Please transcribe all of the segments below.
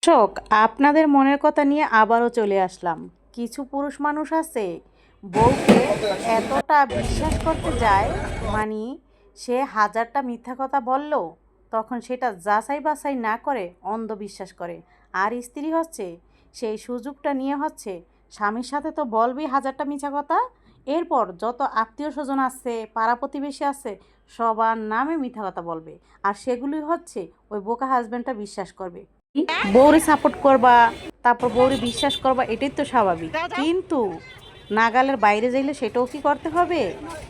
দর্শক, আপনাদের মনের কথা নিয়ে আবারও চলে আসলাম। কিছু পুরুষ মানুষ আছে বউকে এতটা বিশ্বাস করতে যায়, মানে সে হাজারটা মিথ্যা কথা বললেও তখন সেটা যাচাই বাছাই না করে অন্ধবিশ্বাস করে। আর স্ত্রী হচ্ছে সেই সুযোগটা নিয়ে হচ্ছে স্বামীর সাথে তো বলবেই হাজারটা মিথ্যা কথা, এরপর যত আত্মীয় স্বজন আছে, পাড়া প্রতিবেশী আছে, সবার নামে মিথ্যা কথা বলবে। আর সেগুলি হচ্ছে ওই বোকা হাজব্যান্ডটা বিশ্বাস করবে। বউরে সাপোর্ট করবা, তারপর বউরে বিশ্বাস করবা, এটাই তো স্বাভাবিক। কিন্তু নাগালের বাইরে যাইলে সেটাও কি করতে হবে?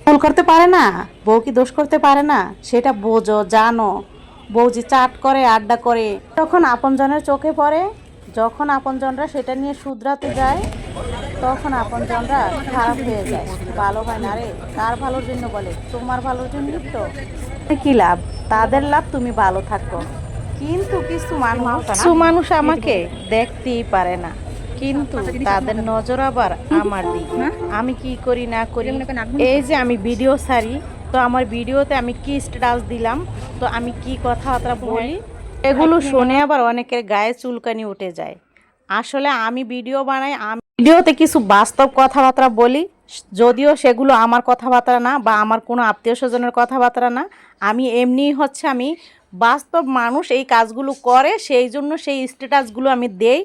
ভুল করতে পারে না, বউ কি দোষ করতে পারে না? সেটা বোঝো, জানো। বউ যে চাট করে, আড্ডা করে, তখন আপনজনের চোখে পড়ে। যখন আপনজনরা সেটা নিয়ে শুধরাতে যায়, তখন আপনজনরা খারাপ হয়ে যায়, ভালো হয় না। রে কার ভালোর জন্য বলে? তোমার ভালোর জন্য তো। কি লাভ? তাদের লাভ তুমি ভালো থাকো। কিন্তু কিছু মানুষ আমাকে দেখতেই পারে না, কিন্তু তাদের নজর আবার আমার দিকে। আমি কি করি না করি, এই যে আমি ভিডিও ছাড়ি, তো আমার ভিডিওতে আমি কি স্ট্যাটাস দিলাম, তো আমি কি কথাবার্তা বলি, এগুলো শুনে আবার অনেকের গায়ে চুলকানি উঠে যায়। আসলে আমি ভিডিও বানাই, আমি ভিডিওতে কিছু বাস্তব কথাবার্তা বলি, যদিও সেগুলো আমার কথাবার্তা না বা আমার কোনো আত্মীয় স্বজনের কথাবার্তা না। আমি এমনিই হচ্ছে আমি বাস্তব মানুষ এই কাজগুলো করে, সেই জন্য সেই স্ট্যাটাসগুলো আমি দেই।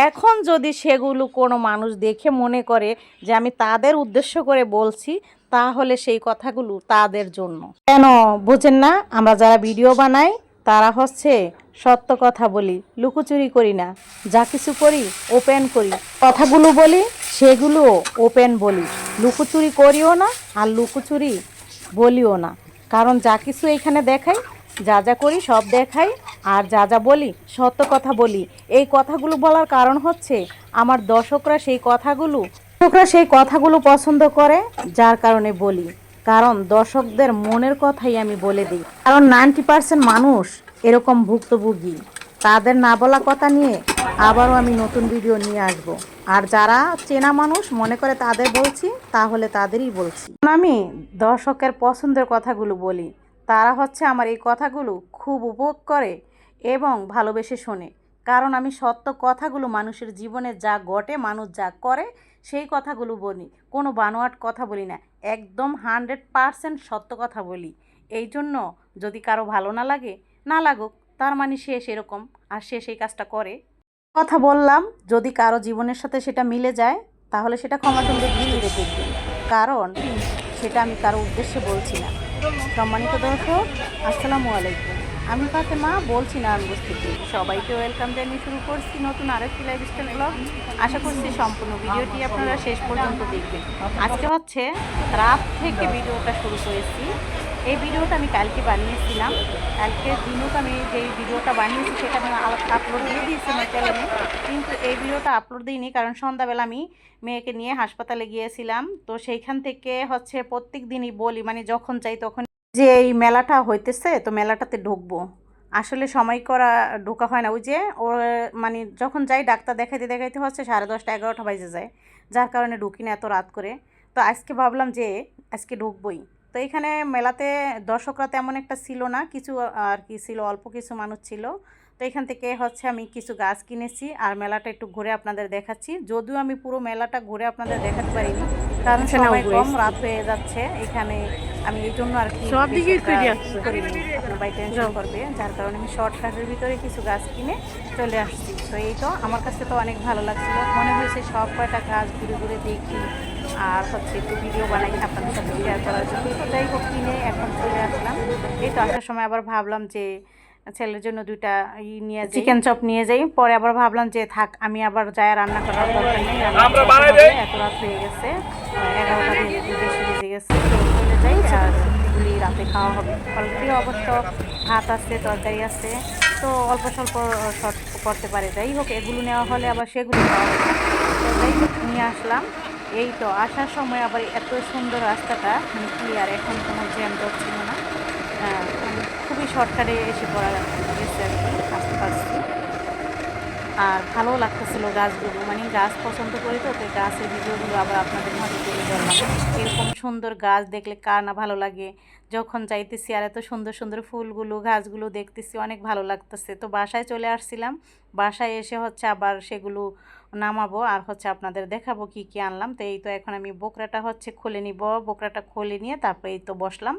এখন যদি সেগুলো কোনো মানুষ দেখে মনে করে যে আমি তাদের উদ্দেশ্য করে বলছি, তাহলে সেই কথাগুলো তাদের জন্য। কেন বোঝেন না? আমরা যারা ভিডিও বানাই তারা হচ্ছে সত্য কথা বলি, লুকোচুরি করি না। যা কিছু করি ওপেন করি, কথাগুলো বলি সেগুলো ওপেন বলি, লুকোচুরি করিও না আর লুকোচুরি বলিও না। কারণ যা কিছু এইখানে দেখাই, যা যা করি সব দেখাই, আর যা যা বলি সত্য কথা বলি। এই কথাগুলো বলার কারণ হচ্ছে আমার দর্শকরা সেই কথাগুলো পছন্দ করে, যার কারণে বলি। কারণ দর্শকদের মনের কথাই আমি বলে দিই। কারণ 90% মানুষ এরকম ভুক্তভোগী, তাদের না বলা কথা নিয়ে আবারও আমি নতুন ভিডিও নিয়ে আসব। আর যারা চেনা মানুষ মনে করে তাদের বলছি, তাহলে তাদেরই বলছি। আমি দর্শকের পছন্দের কথাগুলো বলি, তারা হচ্ছে আমার এই কথাগুলো খুব উপভোগ করে এবং ভালোবেসে শোনে। কারণ আমি সত্য কথাগুলো, মানুষের জীবনে যা ঘটে, মানুষ যা করে, সেই কথাগুলো বলি। কোনো বানোয়াট কথা বলি না, একদম 100% সত্য কথা বলি। এই জন্য যদি কারো ভালো না লাগে, না লাগুক, তার মানে সে সেরকম আর সে সেই কাজটা করে। কথা বললাম, যদি কারো জীবনের সাথে সেটা মিলে যায়, তাহলে সেটা ক্ষমাসুন্দর দৃষ্টিতে দেখবেন। কারণ সেটা আমি কারো উদ্দেশ্যে বলছি না। সম্মানিত দর্শক, আসসালামু আলাইকুম। আমি ফাতেমা বলছি নারায়ণগঞ্জ থেকে। সবাইকে ওয়েলকাম জানিয়ে শুরু করছি নতুন আরেকটি লাইফস্টাইল ব্লগ। আশা করছি সম্পূর্ণ ভিডিওটি আপনারা শেষ পর্যন্ত দেখবেন। আজকে হচ্ছে রাত থেকে ভিডিওটা শুরু করেছি। এই ভিডিওটা আমি কালকে বানিয়েছিলাম। কালকে দিনও আমি যেই ভিডিওটা বানিয়েছি সেটা আমি আপলোড দিয়ে দিয়েছি আমার চ্যানেলে, কিন্তু এই ভিডিওটা আপলোড দিইনি কারণ সন্ধ্যাবেলা আমি মেয়েকে নিয়ে হাসপাতালে গিয়েছিলাম। তো সেইখান থেকে হচ্ছে প্রত্যেক দিনই বলি, মানে যখন চাই তখন, যে এই মেলাটা হইতেছে তো মেলাটাতে ঢুকবো। আসলে সময় করা ঢোকা হয় না, ওই যে ওর মানে যখন যাই ডাক্তার দেখাইতে দেখাইতে হচ্ছে 10:30 11টা বাজে যায়, যার কারণে ঢুকি না এত রাত করে। তো আজকে ভাবলাম যে আজকে ঢুকবই। তো এখানে মেলাতে দর্শকরা তেমন একটা ছিল না, কিছু আর কি ছিল, অল্প কিছু মানুষ ছিল। তো এখান থেকে হচ্ছে আমি কিছু গাছ কিনেছি আর মেলাটা একটু ঘুরে আপনাদের দেখাচ্ছি। যদিও আমি পুরো মেলাটা ঘুরে আপনাদের দেখাতে পারিনি, কারণ সময় কম, রাত হয়ে যাচ্ছে এখানে। আমি এই জন্য আর কি করিনি, আপনার বাই টেনশন করবে, যার কারণে আমি শর্টকাটের ভিতরে কিছু গাছ কিনে চলে আসছি। তো এই তো আমার কাছে তো অনেক ভালো লাগছিল, মনে হয়েছে সব কয়টা গাছ ঘুরে ঘুরে দেখি আর হচ্ছে একটু ভিডিও বানাই আপনাদের সাথে শেয়ার করার জন্য। তো যাই হোক, কিনে এখন চলে আসলাম। এই তো আসার সময় আবার ভাবলাম যে ছেলের জন্য দুইটা নিয়ে যাই, চিকেন চপ নিয়ে যাই। পরে আবার ভাবলাম যে থাক, আমি আবার যাই রান্না করার দরকার নেই, এত রাত হয়ে গেছে, 11টা বেশি বেজে গেছে। তো চলে যাই, আর এগুলি রাতে খাওয়া হবে। অলরেডি অবশ্য ভাত আছে, তরকারি আছে, তো অল্প স্বল্প শর্ট করতে পারে। যাই হোক, এগুলো নেওয়া হলে আবার সেগুলো খাওয়া হবে না। তো যাই হোক, নিয়ে আসলাম। এই তো আসার সময় আবার এত সুন্দর রাস্তাটা, মানে ক্লিয়ার, এখন কোনো জ্যাম জট ছিল না। খুবই শর্টকাটে এসে পড়া গেছে আর কি, আসতে পারছি। আর ভালো লাগতেছিল গাছগুলো, মানে গাছ পছন্দ করি তো, তাই গাছের ভিডিওগুলো আবার আপনাদের মাঝে তুলে ধরলাম। এরকম সুন্দর গাছ দেখলে কার না ভালো লাগে। যখন যাইতেছি আর এত সুন্দর সুন্দর ফুলগুলো গাছগুলো দেখতেছি, অনেক ভালো লাগতেছে। তো বাসায় চলে আসছিলাম, বাসায় এসে হচ্ছে আবার সেগুলো নামাবো আর হচ্ছে আপনাদের দেখাবো কি কি আনলাম। তো এই তো এখন আমি বোকরাটা হচ্ছে খুলে নিব, বোকরাটা খুলে নিয়ে তারপরে এই তো বসলাম,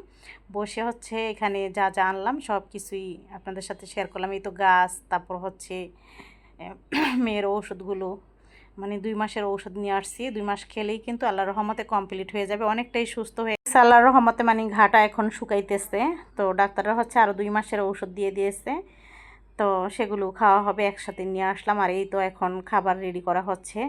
বসে হচ্ছে এখানে যা যা আনলাম সব কিছুই আপনাদের সাথে শেয়ার করলাম। এই তো গাছ, তারপর হচ্ছে মেয়ের ওষুধগুলো, মানে 2 মাসের ঔষধ নিয়ে আসছি। 2 মাস খেলেই কিন্তু আল্লাহর রহমতে কমপ্লিট হয়ে যাবে, অনেকটাই সুস্থ হয়ে আল্লাহর রহমতে, মানে ঘাটা এখন শুকাইতেছে। তো ডাক্তাররা হচ্ছে আরও 2 মাসের ঔষধ দিয়ে দিয়েছে, তো সেগুলো খাওয়া হবে। একসাথে নিয়ে আসলাম আর এই তো এখন খাবার রেডি করা হচ্ছে।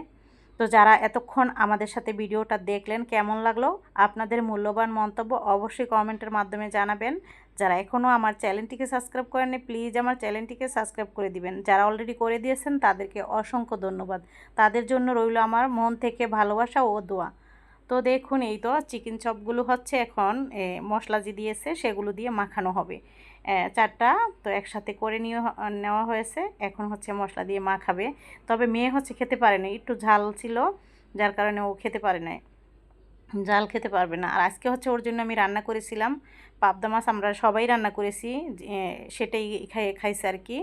তো যারা এতক্ষণ আমাদের সাথে ভিডিওটা দেখলেন, কেমন লাগলো আপনাদের মূল্যবান মন্তব্য অবশ্যই কমেন্টের মাধ্যমে জানাবেন। যারা এখনও আমার চ্যানেলটিকে সাবস্ক্রাইব করেননি, প্লিজ আমার চ্যানেলটিকে সাবস্ক্রাইব করে দিবেন। যারা অলরেডি করে দিয়েছেন তাদেরকে অসংখ্য ধন্যবাদ। তাদের জন্য রইল আমার মন থেকে ভালোবাসা ও দোয়া। তো দেখুন এই তো চিকেন চপগুলো হচ্ছে এখন মশলা যে দিয়েছে সেগুলো দিয়ে মাখানো হবে। 4টা তো একসাথে করে নেওয়া হয়েছে, এখন হচ্ছে মশলা দিয়ে মাখাবে। তবে মেয়ে হচ্ছে খেতে পারে না, একটু ঝাল ছিল, যার কারণে ও খেতে পারে না, জাল খেতে পারবে না। আর আজকে হচ্ছে ওর জন্য আমি রান্না করেছিলাম পাবদা মাছ, আমরা সবাই রান্না করেছি, সেটাই খাইছে আর কি।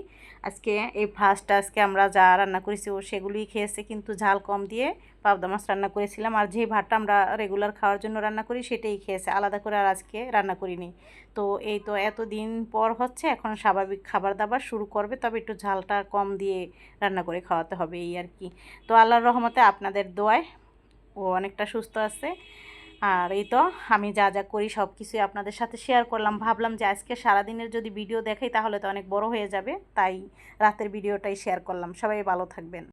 আজকে এই ফার্স্ট আজকে আমরা যা রান্না করেছি ও সেগুলোই খেয়েছে, কিন্তু ঝাল কম দিয়ে পাবদা মাছ রান্না করেছিলাম। আর যে ভাতটা আমরা রেগুলার খাওয়ার জন্য রান্না করি সেটাই খেয়েছে, আলাদা করে আর আজকে রান্না করিনি। তো এই তো এতদিন পর হচ্ছে এখন স্বাভাবিক খাবার দাবার শুরু করবে, তবে একটু ঝালটা কম দিয়ে রান্না করে খাওয়াতে হবে এই আর কি। তো আল্লাহর রহমতে আপনাদের দোয়ায় ও অনেকটা সুস্থ আছে। আর এই তো আমি যা যা করি সব কিছুই আপনাদের সাথে শেয়ার করলাম। ভাবলাম যে আজকে সারাদিনের যদি ভিডিও দেখাই তাহলে তো অনেক বড় হয়ে যাবে, তাই রাতের ভিডিওটাই শেয়ার করলাম। সবাই ভালো থাকবেন।